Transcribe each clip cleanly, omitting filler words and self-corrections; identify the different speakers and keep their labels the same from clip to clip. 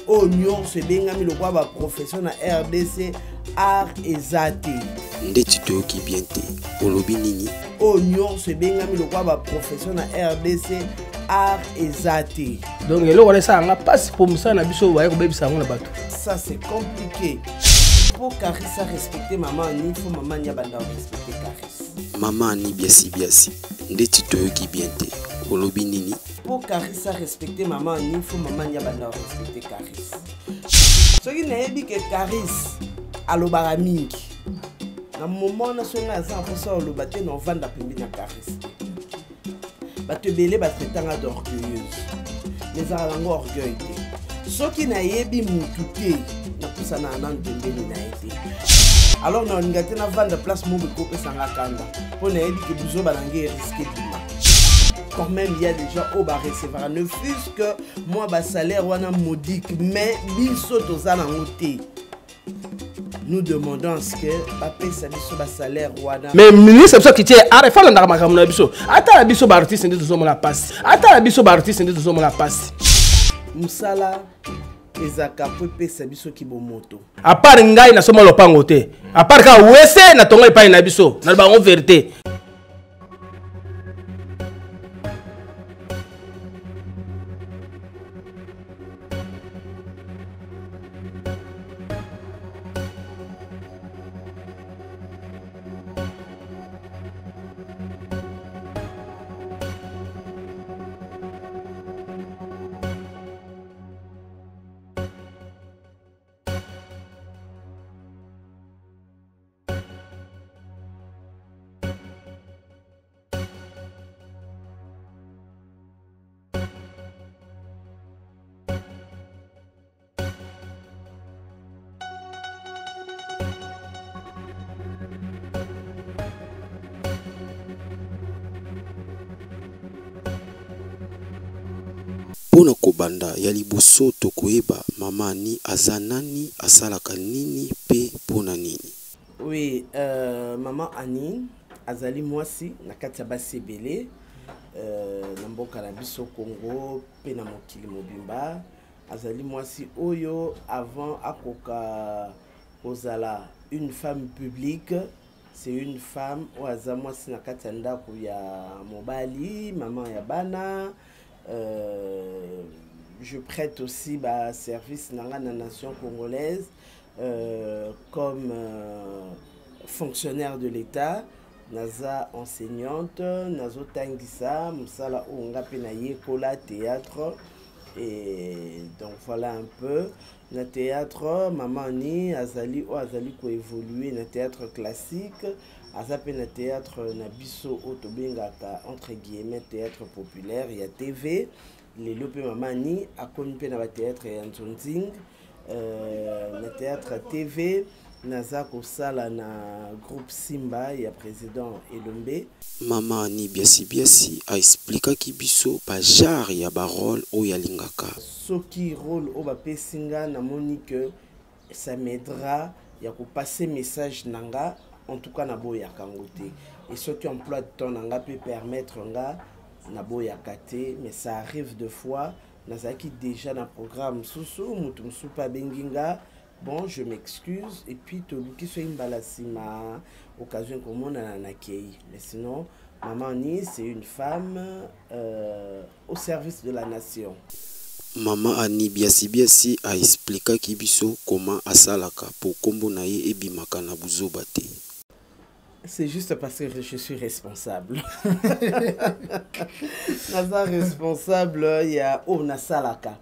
Speaker 1: Oignon se bengami le quoi profession na RDC art ezate.
Speaker 2: Ndeti to ki biente. Olobi nini?
Speaker 1: Oignon se bengami le quoi profession na RDC art ezate.
Speaker 3: Donc eloko wana ça nga passe pour musala na biso waye ko bebisa ngo na bato.
Speaker 1: Ça c'est compliqué. Pour Carissa respecter maman ni, il faut maman ni abanda respecter Carissa.
Speaker 2: Maman ni biasi biasi. Ndeti to ki biente. Olobi nini?
Speaker 1: Pour Carissa respecter maman ni, il faut maman ni abanda respecter Carissa. Ce qui n'est pas que Carissa alobara mingi. Na moment na songa za posa olobate no vanda pembi na Carissa. Ba te belé ba tretanga d'orgueilleuse. Mais ça lango orgueil. Ce qui n'a yebi mututé. Alors on a gâté na vendre place mon beaucoup sanga kanda pour ne dit que buzo balangé risqué quand même il y a des gens au bar recevoir ne fût-ce que moi bas salaire wana modique mais biso tozana ngoté nous demandons à ce que papa ça biso bas salaire wana
Speaker 3: mais ministre ça qui tient arrête faire ndaka makamu na biso ata la biso ba artiste ndi tozo mona passe ata la biso ba artiste ndi tozo mona passe
Speaker 1: musala ezaka pepe sabiso ki bomoto
Speaker 3: à part ngai na soma lopango te à part ka wese na tonga epai na biso na bango vérité.
Speaker 2: Pona kobanda ya liboso tokoyeba mama ni azanani asalaka nini pe pona nini.
Speaker 1: Oui, maman Annie azali mwasi na kati ya basi ebele na mboka na biso Congo pe na mokili mobimba azali mwasi oyo avant akoka ozala une femme publique. C'est une femme ou aza mwasi na kati ya ndako ya mobali maman ya bana. Je prête aussi service dans la nation congolaise comme fonctionnaire de l'État, naza enseignante, nazo tangisa, musala onga penaye kola théâtre et donc voilà un peu na théâtre maman ni azali o azali ko évoluer na théâtre classique. Azape na théâtre na biso otobengaka entre guillemets théâtre populaire ya TV les lope mamani akoni pe na ba théâtre ya Nzonzing na théâtre TV naza ko sala na groupe Simba ya président Elombe.
Speaker 2: Mama ni biasi biasi a expliqué ki biso pa genre ya ba rôle o ya lingaka.
Speaker 1: Soki rôle o ba pesinga na moni que ça m'aidera ya ko passer message nanga. En tout cas, nabo ya kangote. Et ce qui emploi de temps nanga peut permettre nga nabo ya kate, mais ça arrive deux fois. Nazaki déjà dans le programme Soussou, Moutoum Soupa Benginga. Bon, je m'excuse. Et puis, Toluki soit une balasima occasion comme on en accueille. Mais sinon, Maman Ni, c'est une femme au service de la nation.
Speaker 2: Maman Ani biasi biasi a expliqué ki biso comment asalaka pour kombo na ye ebimaka na buzoba te.
Speaker 1: C'est juste parce que je suis responsable. Naza responsable ya o nasalaka.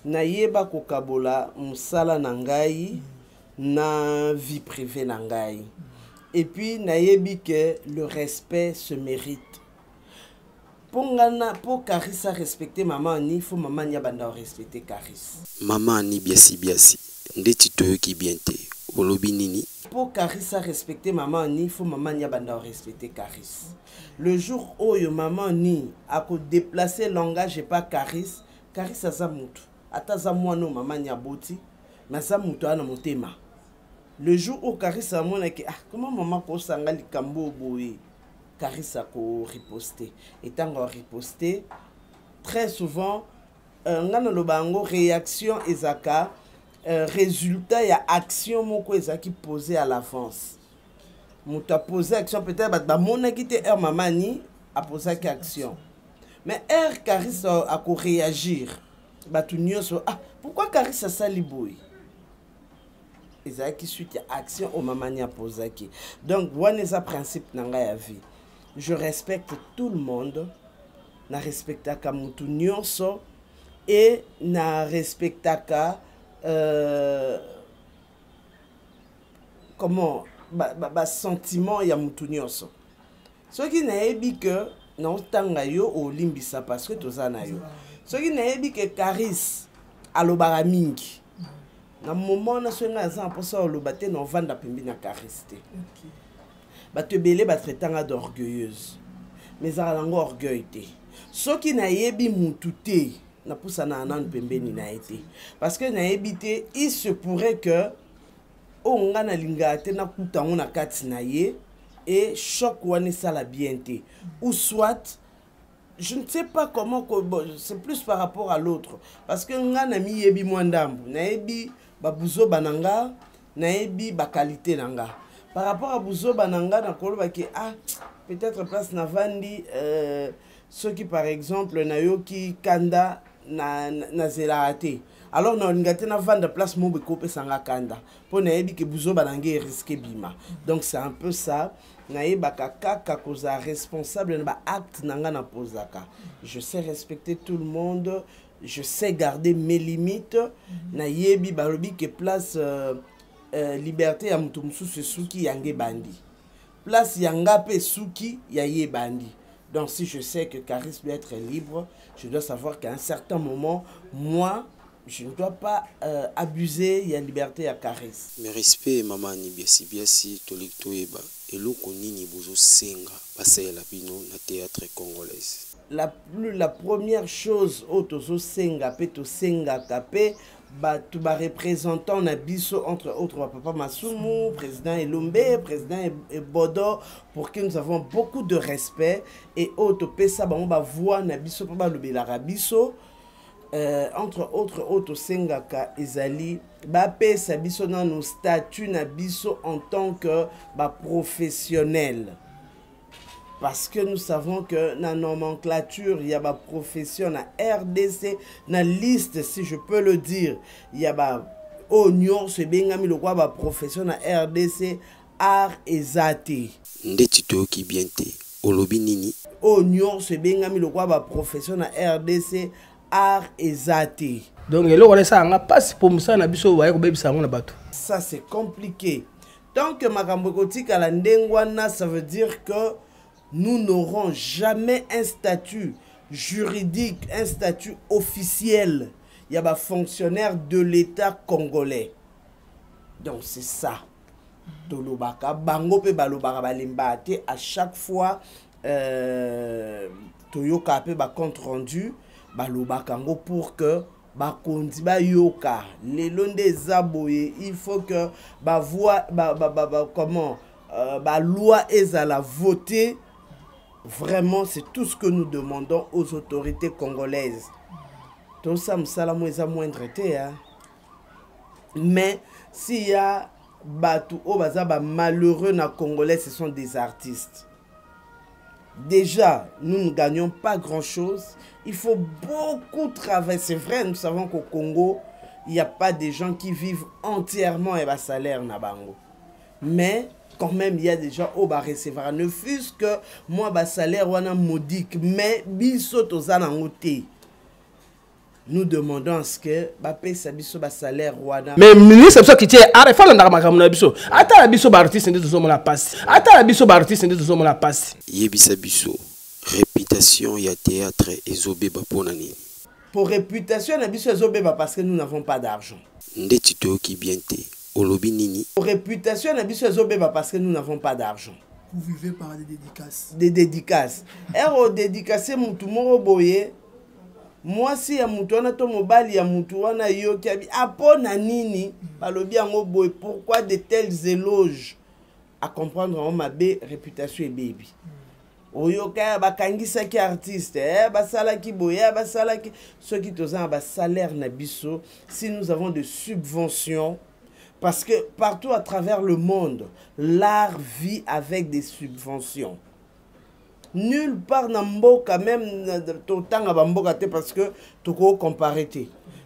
Speaker 1: Na yeba kokabola musala nangai na vie privée nangai. Et puis na yebi que le respect se mérite. Pour Carissa respecter maman Ani, il faut maman ni abanda respecter Carissa.
Speaker 2: Maman Ani biasi biasi. Ndeti to ki biente. Olobi nini?
Speaker 1: Pour Carissa respecter maman Ni, il faut maman ni abanda respecter Carissa. Le jour où yo maman Ni a déplacé langage et pas Carissa, Carissa za mutu. Ata za mwana maman ni aboti, mais za mutu ana motema. Le jour où Carissa mona ki comment maman ko sanga likambo boye. Carissa ko riposter. Et tant qu'on riposter, très souvent ngana lobango réaction ezaka résultat ya action moko ezaki posé à l'avance. Mouta posé action peut-être ba mona ki te mamani a posé action. Mais Caris a réagir. Batu nyonso ah pourquoi Caris a sali boy? Ezaki suite ya action au mamani a posé qui. Donc voilà ça principe nanga ya vie. Je respecte tout le monde. Na respectaka mutu nyonso et na respectaka comment sentiment ya mutu nyonso. Ce qui n'a dit que non tanga yo o limbisa parce que toza na yo. Ce qui n'a dit que Caris alobara mingi. Na moment na so nga za pour ça olobate no vanda pembi na Caris te. Ba te belé ba traitanga d'orgueilleuse. Mais ça lango orgueil te. Ce qui n'a yebi mutu te na poussa na anan pembe ni na été. Parce que na yebité il se pourrait que on nga na linga te na kutango na kati na ye et choc wane sala bien te. Ou soit je ne sais pas comment bon, c'est plus par rapport à l'autre parce que nga na mi yebi mwandambu na yebi ba buzo bananga na yebi ba qualité nanga par rapport à buzo bananga na koloba ke ah peut-être place na vandi ceux qui par exemple na yo ki kanda na zelate alors na ngate na vanda place mo be kopé sanga kanda pour na yebi ke buzo bananga risque bima donc c'est un peu ça na yebaka kaka koza responsable na ba acte nanga na posaka. Je sais respecter tout le monde, je sais garder mes limites. Na yebi balobi ke place liberté ya mutu mususu suki yange bandi. Place yanga pe suki ya ye bandi. Donc si je sais que Caris doit être libre, je dois savoir qu'à un certain moment, moi, je ne dois pas abuser de la liberté à Caris.
Speaker 2: Mais respect, maman, ni biasi, tolik toeba. Et l'eau nini bozo senga, passé la bino na théâtre congolaise.
Speaker 1: La première chose, otozo senga, peto senga kapé, tout ba représentant na biso entre autres papa Masumu, président Elombe, président Bodo, pour qui nous avons beaucoup de respect et auto pesa ba on ba voix na biso pa ba lobela biso. Entre autres auto sengaka ezali ba pesa biso na nos statuts na biso en tant que professionnel parce que nous savons que na nomenclature il y a ba profession na RDC na liste si je peux le dire il y a ba oignon se bengami le quoi ba profession na RDC art ezate
Speaker 2: ndeti to ki bienté olobi nini
Speaker 1: oignon se bengami le quoi ba profession na RDC art ezate.
Speaker 3: Donc ça
Speaker 1: c'est compliqué. Tant que Makambokotik à la Ndengwana, ça veut dire que nous n'aurons jamais un statut juridique, un statut officiel. Il y a des fonctionnaires de l'État congolais. Donc c'est ça. Tolobaka, bango pe balobaka balimbate à chaque fois Toyoka pe ba compte rendu. Balobakango pour que bakondi ba yoka les londes zaboye il faut que ba voix comment ba loi ezala voter vraiment c'est tout ce que nous demandons aux autorités congolaises tout ça msala eza moindre te hein mais s'il y a batu o baza ba malheureux na congolais ce sont des artistes. Déjà, nous ne gagnons pas grand-chose. Il faut beaucoup travailler. C'est vrai, nous savons qu'au Congo, il n'y a pas des gens qui vivent entièrement et bas salaire na bango. Mais quand même, il y a des gens au bas recevoir. Ne fût-ce que moi, bas salaire wana modique, mais biso tozana ngote. Nous demandons à ce que Bapé Sabiso ba salaire Rwanda.
Speaker 3: Mais ministre ça qui tient arrêtez la ndaka biso. Ata la biso ba artiste ndeto zo mona passe. Ata la biso ba artiste ndeto zo mona passe.
Speaker 2: Yebisa biso réputation ya théâtre ezobeba pona nini.
Speaker 1: Pour réputation na biso ezobeba parce que nous n'avons pas d'argent.
Speaker 2: Ndeti to ki bienté. Olobi nini.
Speaker 1: Pour réputation na biso ezobeba parce que nous n'avons pas d'argent.
Speaker 4: Vous vivez par des dédicaces.
Speaker 1: Des dédicaces. Ero dédicacer mutu moko boye. Moi si ya mutu wana to mobali ya mutu wana yo ki abi apona nini balobi yango boye pourquoi de tels éloges à comprendre en ma réputation et baby oyoka bakangisa ki artiste basala ki boya basala ki ceux qui toza ba salaire na biso si nous avons des subventions parce que partout à travers le monde l'art vit avec des subventions. Nulle part na mboka même totanga ba mboka te parce que toko comparer te.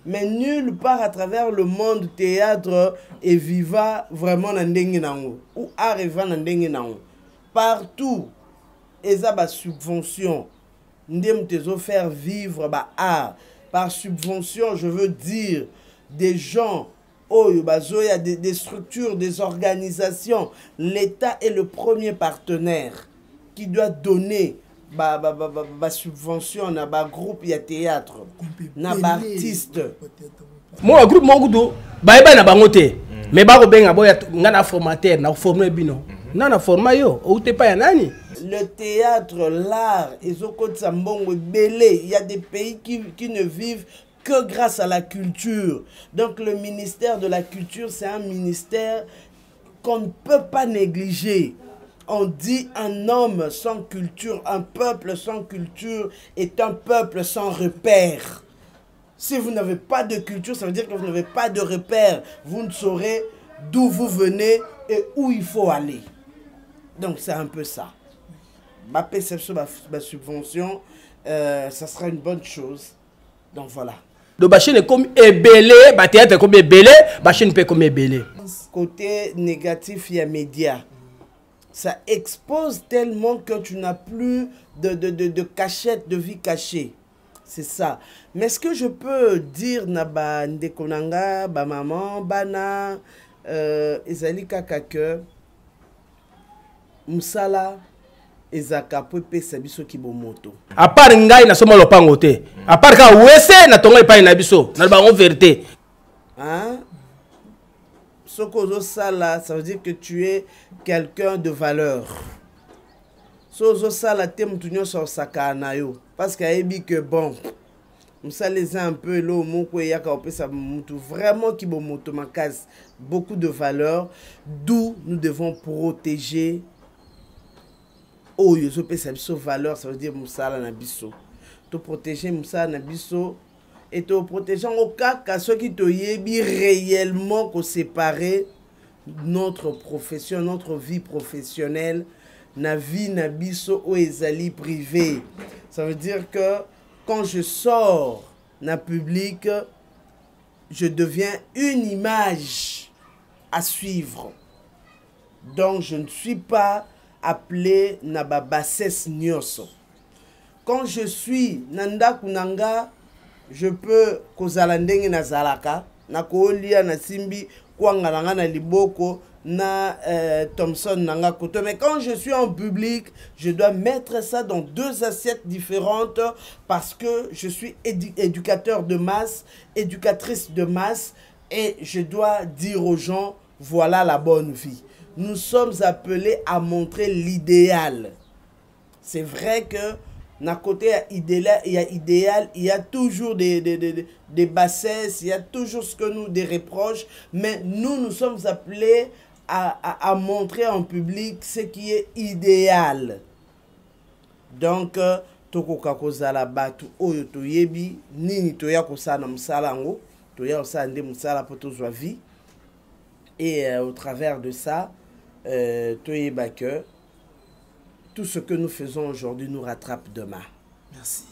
Speaker 1: Mais nulle part à travers le monde théâtre et viva vraiment na ndenge nango ou art et va na ndenge nango. Partout eza ba subvention ndem tezo faire vivre ba art par subvention. Je veux dire des gens il y a des structures, des organisations. L'État est le premier partenaire qui doit donner ba subvention na ba groupe il y a théâtre na ba artiste.
Speaker 3: Moi groupe mon goudou ba na bangote mais ba ko benga boya ngana formateur na former bino na forma yo ou te pa ya nani.
Speaker 1: Le théâtre, l'art, il y a des pays qui ne vivent que grâce à la culture. Donc le ministère de la culture, c'est un ministère qu'on ne peut pas négliger. On dit un homme sans culture, un peuple sans culture est un peuple sans repère. Si vous n'avez pas de culture, ça veut dire que vous n'avez pas de repère. Vous ne saurez d'où vous venez et où il faut aller. Donc c'est un peu ça. Ma perception, ma subvention, ça sera une bonne chose. Donc voilà.
Speaker 3: Le bachine est comme ébélé, le théâtre est comme ébélé, le bachine peut comme ébélé.
Speaker 1: Côté négatif, il y a médias. Ça expose tellement que tu n'as plus de cachette, de vie cachée. C'est ça. Mais ce que je peux dire, naba ndekonanga, ba maman, bana, ezali kaka que musala ezaka po pesa biso ki bomoto.
Speaker 3: À part ngai na soma lopango te. À part ka wese na tonga epai na biso, na ba on vérité.
Speaker 1: Hein? Sokozo sala, ça veut dire que tu es quelqu'un de valeur. Sozo sala te mutunyo so sakana yo parce que ebi que bon. Musala un peu lo moko yaka opesa mutu vraiment ki bomoto makasi, beaucoup de valeur, d'où nous devons protéger. Oh, yo pesa biso valeur, ça veut dire musala na biso. To protéger musala na biso et te protéger au cas que ceux qui te yebi réellement qu'on séparer notre profession, notre vie professionnelle, na vie na biso o ezali privé. Ça veut dire que quand je sors na public, je deviens une image à suivre. Donc je ne suis pas appelé na ba bassesse nyoso. Quand je suis nanda kunanga, je peux kozala ndenge na zalaka, na kolia na simbi kwanga nanga na liboko na Thompson nanga koto. Mais quand je suis en public, je dois mettre ça dans deux assiettes différentes parce que je suis éducateur de masse, éducatrice de masse et je dois dire aux gens voilà la bonne vie. Nous sommes appelés à montrer l'idéal. C'est vrai que d'un côté il y a idéal, il y a toujours des bassesses, il y a toujours ce que nous des reproches, mais nous sommes appelés à montrer en public ce qui est idéal. Donc tokoka kozala batu oyo toyebi nini toya kosala musala ngo, toya osala nde musala po tozwa vie. Et au travers de ça, toyeba que tout ce que nous faisons aujourd'hui nous rattrape demain.
Speaker 4: Merci.